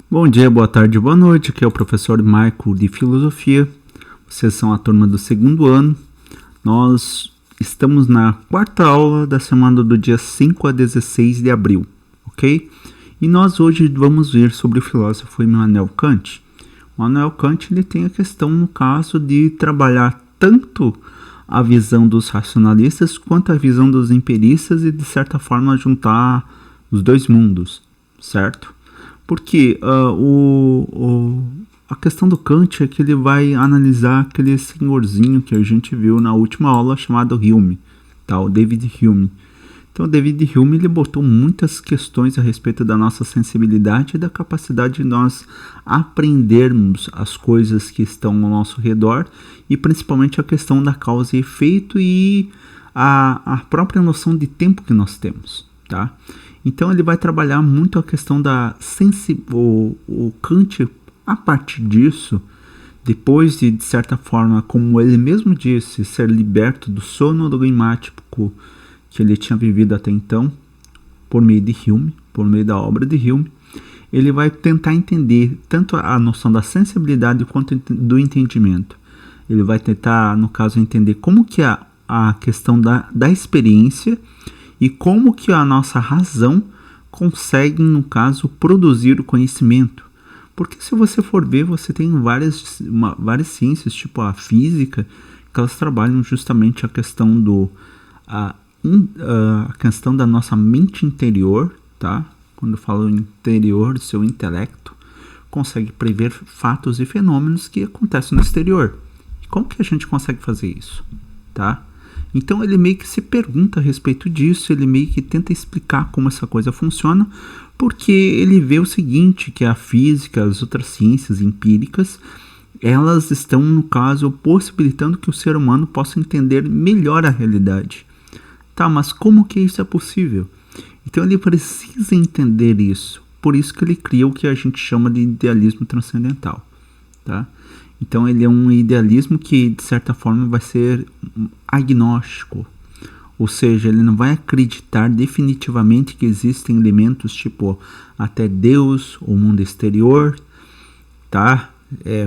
Bom dia, boa tarde, boa noite. Aqui é o professor Michael de Filosofia. Vocês são a turma do segundo ano. Nós estamos na quarta aula da semana do dia 5 a 16 de abril, ok? E nós hoje vamos ver sobre o filósofo Immanuel Kant. O Immanuel Kant ele tem a questão, no caso, de trabalhar tanto a visão dos racionalistas quanto a visão dos empiristas e, de certa forma, juntar os dois mundos, certo? Porque a questão do Kant é que ele vai analisar aquele senhorzinho que a gente viu na última aula chamado Hume, tá? O David Hume. Então o David Hume ele botou muitas questões a respeito da nossa sensibilidade e da capacidade de nós aprendermos as coisas que estão ao nosso redor e principalmente a questão da causa e efeito e a própria noção de tempo que nós temos, tá? Então ele vai trabalhar muito a questão da o Kant, a partir disso, depois de certa forma, como ele mesmo disse, ser liberto do sono dogmático que ele tinha vivido até então, por meio de Hume, por meio da obra de Hume, ele vai tentar entender tanto a noção da sensibilidade quanto do entendimento. Ele vai tentar, no caso, entender como que a questão da experiência e como que a nossa razão consegue, no caso, produzir o conhecimento. Porque se você for ver, você tem várias ciências, tipo a física, que elas trabalham justamente a questão a questão da nossa mente interior, tá? Quando eu falo interior, seu intelecto consegue prever fatos e fenômenos que acontecem no exterior. E como que a gente consegue fazer isso, tá? Então ele meio que se pergunta a respeito disso, ele meio que tenta explicar como essa coisa funciona, porque ele vê o seguinte, que a física, as outras ciências empíricas, elas estão, no caso, possibilitando que o ser humano possa entender melhor a realidade. Tá, mas como que isso é possível? Então ele precisa entender isso, por isso que ele cria o que a gente chama de idealismo transcendental, tá? Então ele é um idealismo que, de certa forma, vai ser agnóstico. Ou seja, ele não vai acreditar definitivamente que existem elementos tipo até Deus, o mundo exterior, tá?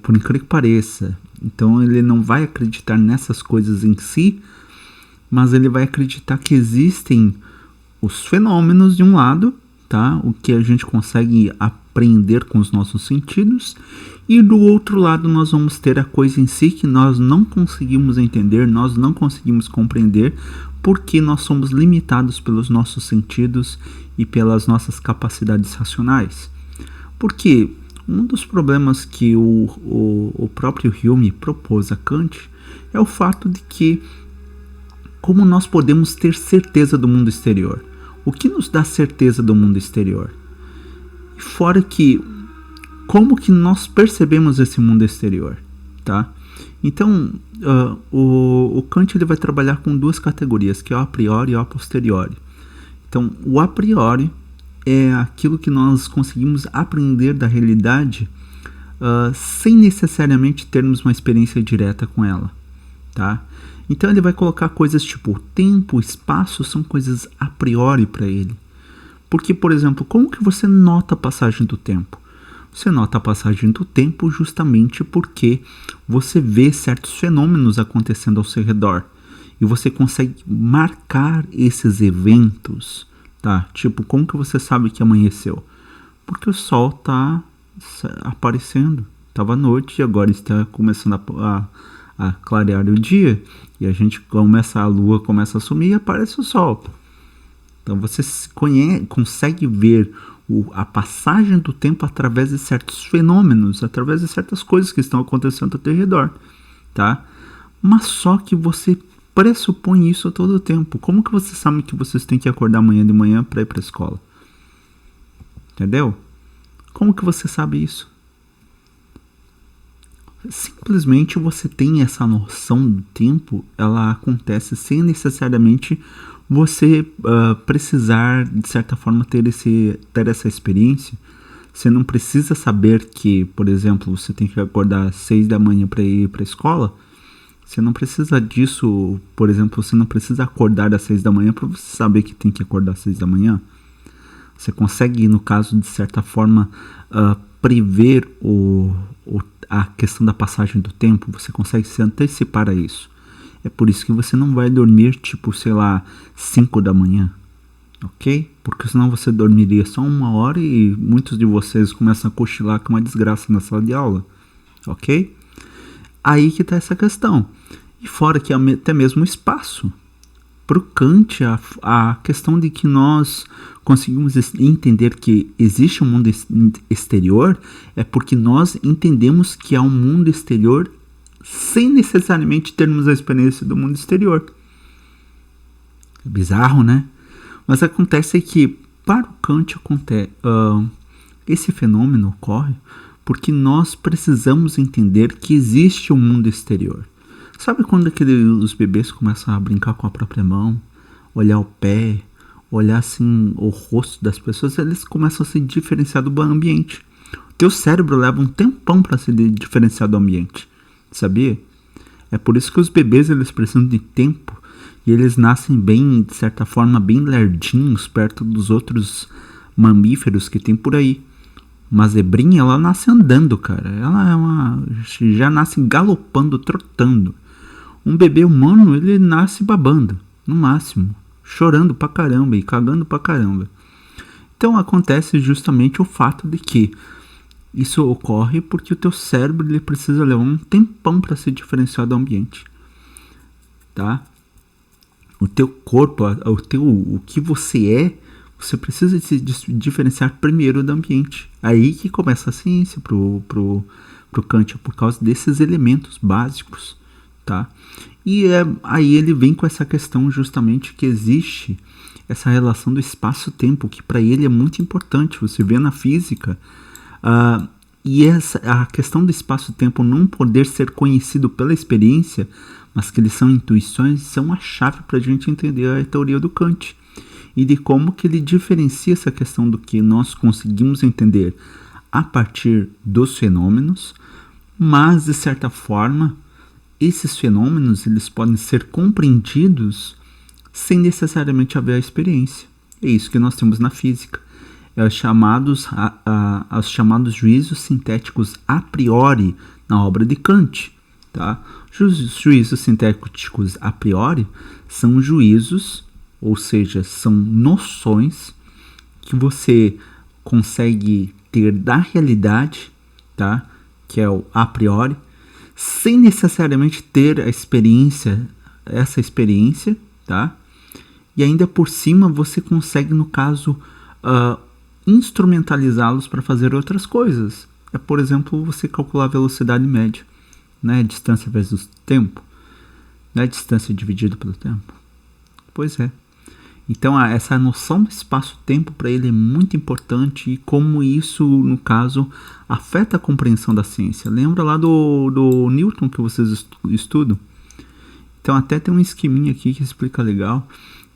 Por incrível que pareça. Então ele não vai acreditar nessas coisas em si, mas ele vai acreditar que existem os fenômenos de um lado, tá? O que a gente consegue aprender com os nossos sentidos, e do outro lado nós vamos ter a coisa em si que nós não conseguimos entender, nós não conseguimos compreender, porque nós somos limitados pelos nossos sentidos e pelas nossas capacidades racionais. Porque um dos problemas que o próprio Hume propôs a Kant é o fato de que como nós podemos ter certeza do mundo exterior? O que nos dá certeza do mundo exterior? E fora que, como que nós percebemos esse mundo exterior, tá? Então, o Kant ele vai trabalhar com duas categorias, que é o a priori e o a posteriori. Então, o a priori é aquilo que nós conseguimos aprender da realidade sem necessariamente termos uma experiência direta com ela, tá? Então ele vai colocar coisas tipo tempo, espaço, são coisas a priori para ele. Porque, por exemplo, como que você nota a passagem do tempo? Você nota a passagem do tempo justamente porque você vê certos fenômenos acontecendo ao seu redor. E você consegue marcar esses eventos, tá? Tipo, como que você sabe que amanheceu? Porque o sol está aparecendo. Estava à noite e agora está começando a clarear o dia, e a gente a lua começa a sumir e aparece o sol. Então você consegue ver a passagem do tempo através de certos fenômenos, através de certas coisas que estão acontecendo ao teu redor, tá? Mas só que você pressupõe isso a todo tempo. Como que você sabe que vocês têm que acordar amanhã de manhã para ir para a escola? Entendeu? Como que você sabe isso? Simplesmente você tem essa noção do tempo, ela acontece sem necessariamente você precisar, de certa forma, ter essa experiência. Você não precisa saber que, por exemplo, você tem que acordar às 6 da manhã para ir para a escola. Você não precisa disso, por exemplo, você não precisa acordar às 6 da manhã para você saber que tem que acordar às 6 da manhã. Você consegue, no caso, de certa forma, prever a questão da passagem do tempo, você consegue se antecipar a isso. É por isso que você não vai dormir, tipo, sei lá, 5 da manhã, ok? Porque senão você dormiria só 1 hora e muitos de vocês começam a cochilar com uma desgraça na sala de aula, ok? Aí que tá essa questão. E fora que até mesmo o espaço. Para o Kant, a questão de que nós conseguimos entender que existe um mundo exterior é porque nós entendemos que há um mundo exterior sem necessariamente termos a experiência do mundo exterior. É bizarro, né? Mas acontece que, para o Kant, esse fenômeno ocorre porque nós precisamos entender que existe um mundo exterior. Sabe quando os bebês começam a brincar com a própria mão, olhar o pé, olhar assim o rosto das pessoas, eles começam a se diferenciar do ambiente. O teu cérebro leva um tempão para se diferenciar do ambiente, sabia? É por isso que os bebês eles precisam de tempo e eles nascem bem, de certa forma, bem lerdinhos perto dos outros mamíferos que tem por aí. Uma zebrinha, ela nasce andando, cara. Ela já nasce galopando, trotando. Um bebê humano, ele nasce babando, no máximo, chorando pra caramba e cagando pra caramba. Então acontece justamente o fato de que isso ocorre porque o teu cérebro ele precisa levar um tempão para se diferenciar do ambiente, tá? O teu corpo, o que você é, você precisa se diferenciar primeiro do ambiente. Aí que começa a ciência pro Kant, por causa desses elementos básicos, tá? E aí ele vem com essa questão justamente que existe essa relação do espaço-tempo, que para ele é muito importante. Você vê na física, e a questão do espaço-tempo não poder ser conhecido pela experiência, mas que eles são intuições, são a chave para a gente entender a teoria do Kant. E de como que ele diferencia essa questão do que nós conseguimos entender a partir dos fenômenos, mas de certa forma esses fenômenos eles podem ser compreendidos sem necessariamente haver a experiência. É isso que nós temos na física. É os chamados juízos sintéticos a priori na obra de Kant. Tá? Os juízos sintéticos a priori são juízos, ou seja, são noções que você consegue ter da realidade, tá? Que é o a priori, sem necessariamente ter essa experiência, tá? E ainda por cima você consegue, no caso, instrumentalizá-los para fazer outras coisas. É, por exemplo, você calcular a velocidade média, né? Distância vezes tempo, né? Distância dividido pelo tempo. Pois é. Então, essa noção do espaço-tempo para ele é muito importante e como isso, no caso, afeta a compreensão da ciência. Lembra lá do Newton que vocês estudam? Então, até tem um esqueminha aqui que explica legal.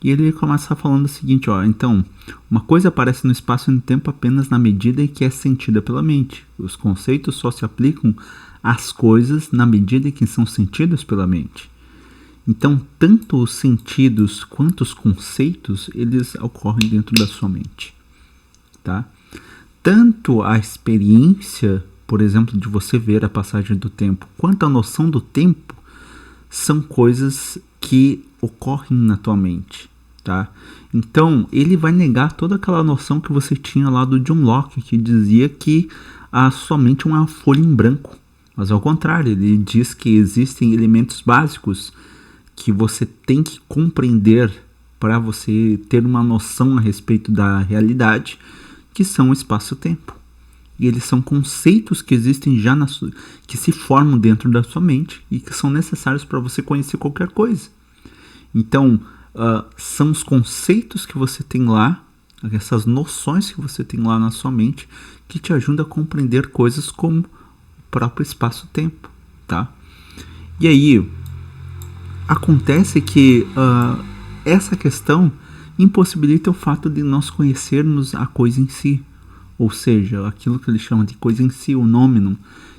E ele começa falando o seguinte, ó. Então, uma coisa aparece no espaço e no tempo apenas na medida em que é sentida pela mente. Os conceitos só se aplicam às coisas na medida em que são sentidos pela mente. Então, tanto os sentidos quanto os conceitos, eles ocorrem dentro da sua mente, tá? Tanto a experiência, por exemplo, de você ver a passagem do tempo, quanto a noção do tempo, são coisas que ocorrem na tua mente, tá? Então, ele vai negar toda aquela noção que você tinha lá do John Locke, que dizia que há somente uma folha em branco. Mas ao contrário, ele diz que existem elementos básicos que você tem que compreender para você ter uma noção a respeito da realidade, que são o espaço-tempo. E eles são conceitos que existem já que se formam dentro da sua mente e que são necessários para você conhecer qualquer coisa. Então, são os conceitos que você tem lá, essas noções que você tem lá na sua mente, que te ajudam a compreender coisas como o próprio espaço-tempo, tá? E aí, acontece que essa questão impossibilita o fato de nós conhecermos a coisa em si, ou seja, aquilo que ele chama de coisa em si, o nômenon,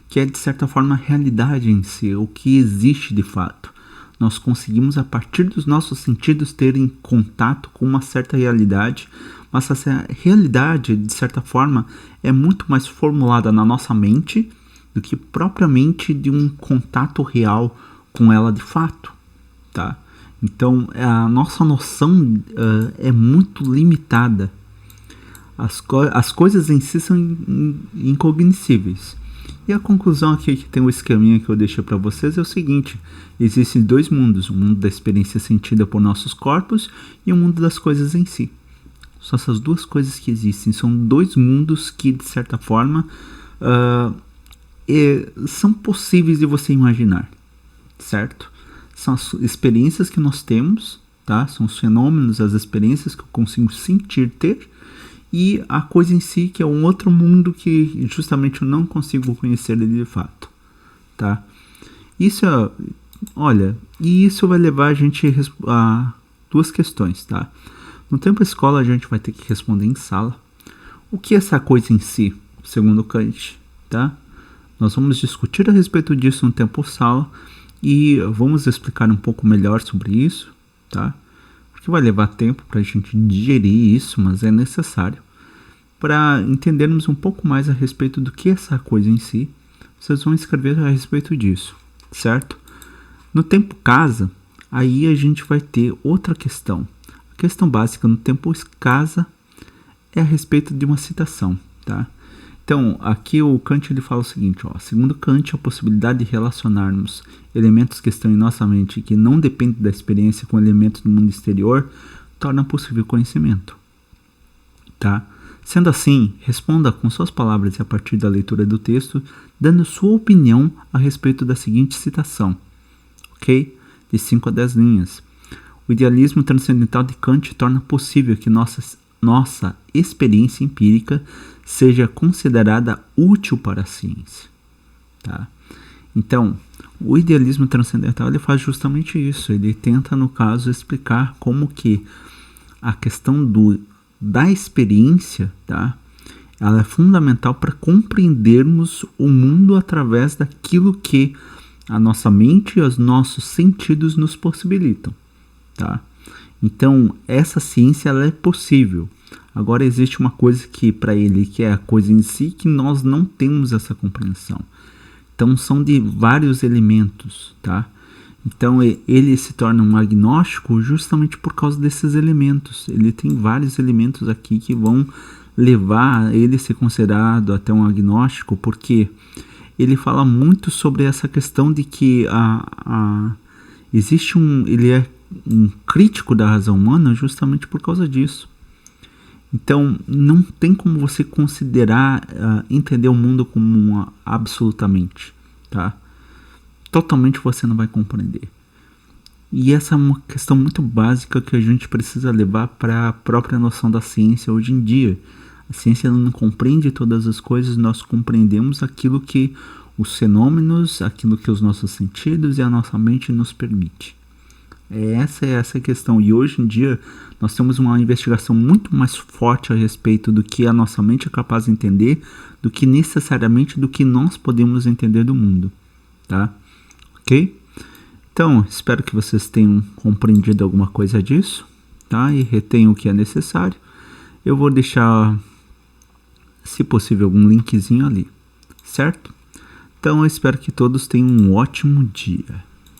que é de certa forma a realidade em si, o que existe de fato. nós conseguimos, a partir dos nossos sentidos, ter em contato com uma certa realidade, mas essa realidade, de certa forma, é muito mais formulada na nossa mente do que propriamente de um contato real com ela de fato, tá? Então, a nossa noção é muito limitada. As coisas em si são incognoscíveis. E a conclusão aqui, que tem um esqueminha que eu deixei para vocês, é o seguinte: existem dois mundos, o mundo da experiência sentida por nossos corpos e o mundo das coisas em si. São essas duas coisas que existem, são dois mundos que, de certa forma, são possíveis de você imaginar, certo? São as experiências que nós temos, tá? São os fenômenos, as experiências que eu consigo sentir, ter, e a coisa em si, que é um outro mundo que justamente eu não consigo conhecer ele de fato, tá? Isso vai levar a gente a duas questões, tá? No tempo escola a gente vai ter que responder em sala. O que é essa coisa em si, segundo Kant, tá? Nós vamos discutir a respeito disso no tempo sala e vamos explicar um pouco melhor sobre isso, tá? Porque vai levar tempo para a gente digerir isso, mas é necessário. Para entendermos um pouco mais a respeito do que é essa coisa em si, vocês vão escrever a respeito disso, certo? No tempo casa, aí a gente vai ter outra questão. A questão básica no tempo casa é a respeito de uma citação, tá? Então, aqui o Kant ele fala o seguinte, segundo Kant, a possibilidade de relacionarmos elementos que estão em nossa mente e que não dependem da experiência com elementos do mundo exterior torna possível conhecimento, tá? Sendo assim, responda com suas palavras e a partir da leitura do texto, dando sua opinião a respeito da seguinte citação, ok? De 5 a 10 linhas. O idealismo transcendental de Kant torna possível que nossa experiência empírica seja considerada útil para a ciência, tá? Então, o idealismo transcendental ele faz justamente isso. Ele tenta, no caso, explicar como que a questão da experiência, tá? Ela é fundamental para compreendermos o mundo através daquilo que a nossa mente e os nossos sentidos nos possibilitam, tá? Então, essa ciência ela é possível. Agora existe uma coisa que para ele, que é a coisa em si, que nós não temos essa compreensão. Então são de vários elementos, tá? Então ele se torna um agnóstico justamente por causa desses elementos. Ele tem vários elementos aqui que vão levar ele a ser considerado até um agnóstico, porque ele fala muito sobre essa questão de que ele é um crítico da razão humana justamente por causa disso. Então, não tem como você considerar, entender o mundo como absolutamente, tá? Totalmente você não vai compreender. E essa é uma questão muito básica que a gente precisa levar para a própria noção da ciência hoje em dia. A ciência não compreende todas as coisas, nós compreendemos aquilo que os fenômenos, aquilo que os nossos sentidos e a nossa mente nos permite. Essa é a questão. E hoje em dia nós temos uma investigação muito mais forte a respeito do que a nossa mente é capaz de entender, do que necessariamente do que nós podemos entender do mundo, tá? Ok? Então, espero que vocês tenham compreendido alguma coisa disso, tá? E retenham o que é necessário. Eu vou deixar, se possível, algum linkzinho ali, certo? Então, eu espero que todos tenham um ótimo dia.